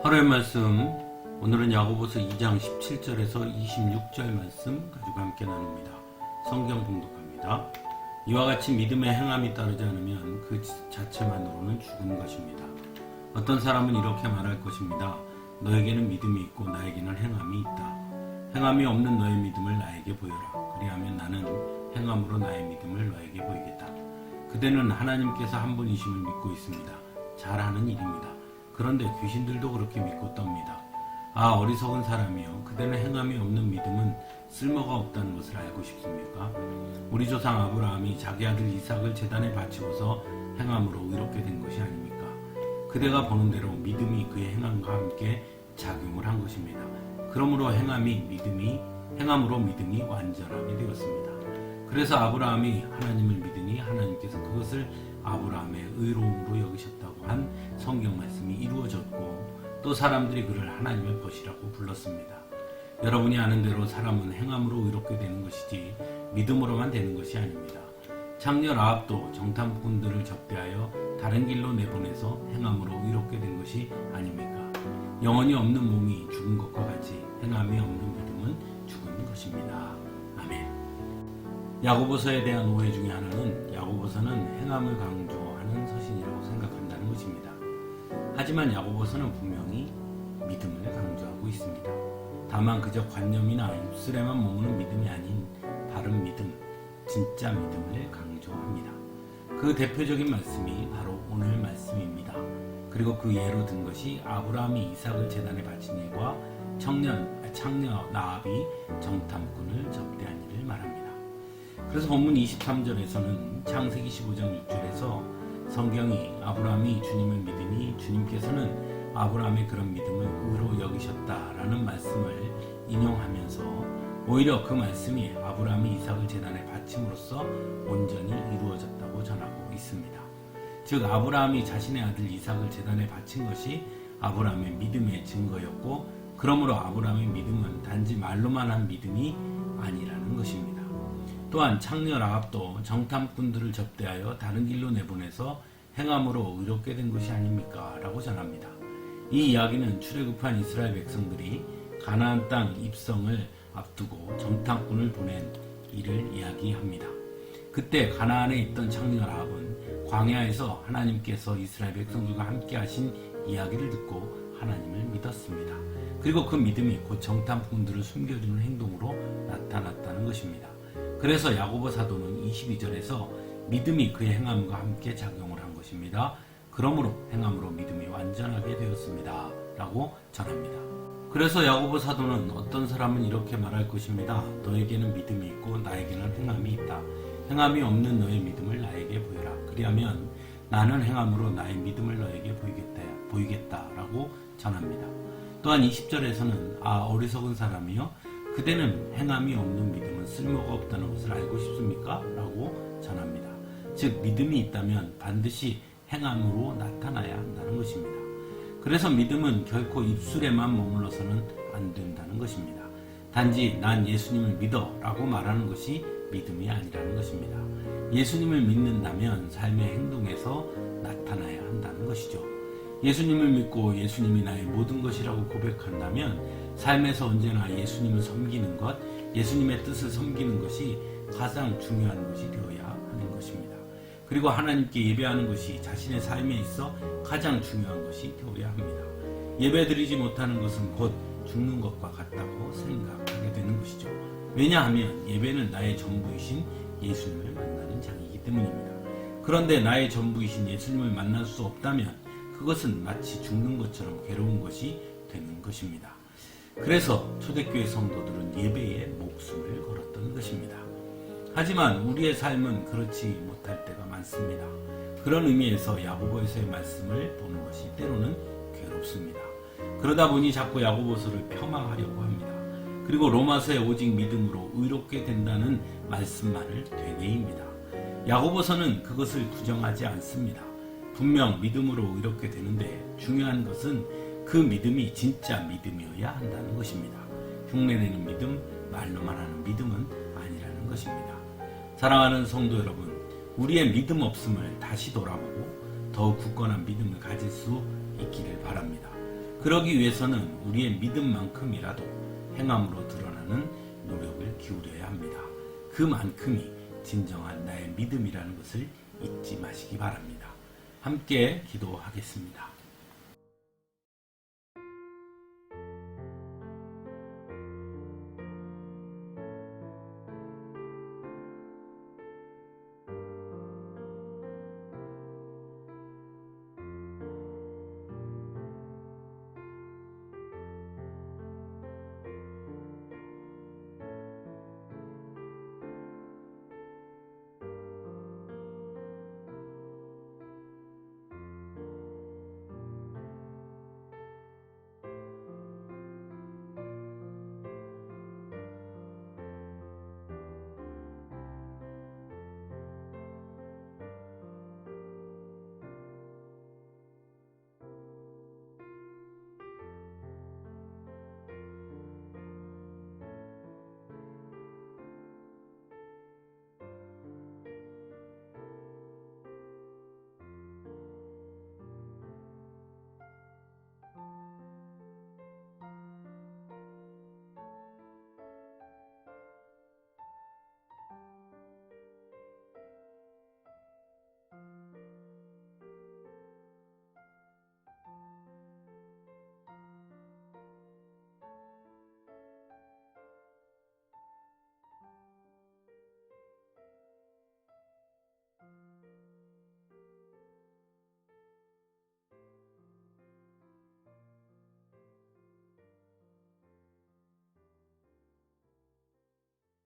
하루의 말씀, 오늘은 야고보서 2장 17절에서 26절 말씀 가지고 함께 나눕니다. 성경 봉독합니다. 이와 같이 믿음의 행함이 따르지 않으면 그 자체만으로는 죽은 것입니다. 어떤 사람은 이렇게 말할 것입니다. 너에게는 믿음이 있고 나에게는 행함이 있다. 행함이 없는 너의 믿음을 나에게 보여라. 그리하면 나는 행함으로 나의 믿음을 너에게 보이겠다. 그대는 하나님께서 한 분이심을 믿고 있습니다. 잘하는 일입니다. 그런데 귀신들도 그렇게 믿고 떱니다. 아, 어리석은 사람이여, 그대는 행함이 없는 믿음은 쓸모가 없다는 것을 알고 싶습니까? 우리 조상 아브라함이 자기 아들 이삭을 제단에 바치고서 행함으로 의롭게 된 것이 아닙니까? 그대가 보는 대로 믿음이 그의 행함과 함께 작용을 한 것입니다. 그러므로 행함으로 믿음이 완전하게 되었습니다. 그래서 아브라함이 하나님을 믿으니 하나님께서 그것을 아브라함의 의로움으로 여기셨다고 한 성경 말씀이 이루어졌고, 또 사람들이 그를 하나님의 벗이라고 불렀습니다. 여러분이 아는 대로 사람은 행함으로 의롭게 되는 것이지 믿음으로만 되는 것이 아닙니다. 창녀 라합도 정탐꾼들을 접대하여 다른 길로 내보내서 행함으로 의롭게 된 것이 아닙니까? 영혼이 없는 몸이 죽은 것과 같이 행함이 없는 믿음은 죽은 것입니다. 아멘. 야고보서에 대한 오해 중에 하나는 야고보서는 행함을 강조하는 서신이라고 생각한다는 것입니다. 하지만 야고보서는 분명히 믿음을 강조하고 있습니다. 다만 그저 관념이나 입술에만 머무는 믿음이 아닌 바른 믿음, 진짜 믿음을 강조합니다. 그 대표적인 말씀이 바로 오늘 말씀입니다. 그리고 그 예로 든 것이 아브라함이 이삭을 제단에 바친 일과 창녀 라합이 정탐꾼을 접대한 일을 말합니다. 그래서 본문 23절에서는 창세기 15장 6절에서 성경이 아브라함이 주님을 믿으니 주님께서는 아브라함의 그런 믿음을 의로 여기셨다라는 말씀을 인용하면서 오히려 그 말씀이 아브라함이 이삭을 제단에 바침으로써 온전히 이루어졌다고 전하고 있습니다. 즉 아브라함이 자신의 아들 이삭을 제단에 바친 것이 아브라함의 믿음의 증거였고, 그러므로 아브라함의 믿음은 단지 말로만 한 믿음이 아니라는 것입니다. 또한 창녀 라합도 정탐꾼들을 접대하여 다른 길로 내보내서 행함으로 의롭게 된 것이 아닙니까? 라고 전합니다. 이 이야기는 출애굽한 이스라엘 백성들이 가나안 땅 입성을 앞두고 정탐꾼을 보낸 일을 이야기합니다. 그때 가나안에 있던 창녀 라합은 광야에서 하나님께서 이스라엘 백성들과 함께 하신 이야기를 듣고 하나님을 믿었습니다. 그리고 그 믿음이 곧 정탐꾼들을 숨겨주는 행동으로 나타났다는 것입니다. 그래서 야고보 사도는 22절에서 믿음이 그의 행함과 함께 작용을 한 것입니다. 그러므로 행함으로 믿음이 완전하게 되었습니다. 라고 전합니다. 그래서 야고보 사도는 어떤 사람은 이렇게 말할 것입니다. 너에게는 믿음이 있고 나에게는 행함이 있다. 행함이 없는 너의 믿음을 나에게 보여라. 그리하면 나는 행함으로 나의 믿음을 너에게 보이겠다라고 전합니다. 또한 20절에서는 아, 어리석은 사람이여, 그대는 행함이 없는 믿음은 쓸모가 없다는 것을 알고 싶습니까? 라고 전합니다. 즉 믿음이 있다면 반드시 행함으로 나타나야 한다는 것입니다. 그래서 믿음은 결코 입술에만 머물러서는 안 된다는 것입니다. 단지 난 예수님을 믿어 라고 말하는 것이 믿음이 아니라는 것입니다. 예수님을 믿는다면 삶의 행동에서 나타나야 한다는 것이죠. 예수님을 믿고 예수님이 나의 모든 것이라고 고백한다면 삶에서 언제나 예수님을 섬기는 것, 예수님의 뜻을 섬기는 것이 가장 중요한 것이 되어야 하는 것입니다. 그리고 하나님께 예배하는 것이 자신의 삶에 있어 가장 중요한 것이 되어야 합니다. 예배드리지 못하는 것은 곧 죽는 것과 같다고 생각하게 되는 것이죠. 왜냐하면 예배는 나의 전부이신 예수님을 만나는 장이기 때문입니다. 그런데 나의 전부이신 예수님을 만날 수 없다면 그것은 마치 죽는 것처럼 괴로운 것이 되는 것입니다. 그래서 초대교회 성도들은 예배에 목숨을 걸었던 것입니다. 하지만 우리의 삶은 그렇지 못할 때가 많습니다. 그런 의미에서 야고보에서의 말씀을 보는 것이 때로는 괴롭습니다. 그러다 보니 자꾸 야고보서를 폄하하려고 합니다. 그리고 로마서의 오직 믿음으로 의롭게 된다는 말씀만을 되뇌입니다. 야고보서는 그것을 부정하지 않습니다. 분명 믿음으로 의롭게 되는데 중요한 것은 그 믿음이 진짜 믿음이어야 한다는 것입니다. 흉내내는 믿음, 말로만 하는 믿음은 아니라는 것입니다. 사랑하는 성도 여러분, 우리의 믿음 없음을 다시 돌아보고 더욱 굳건한 믿음을 가질 수 있기를 바랍니다. 그러기 위해서는 우리의 믿음만큼이라도 행함으로 드러나는 노력을 기울여야 합니다. 그만큼이 진정한 나의 믿음이라는 것을 잊지 마시기 바랍니다. 함께 기도하겠습니다.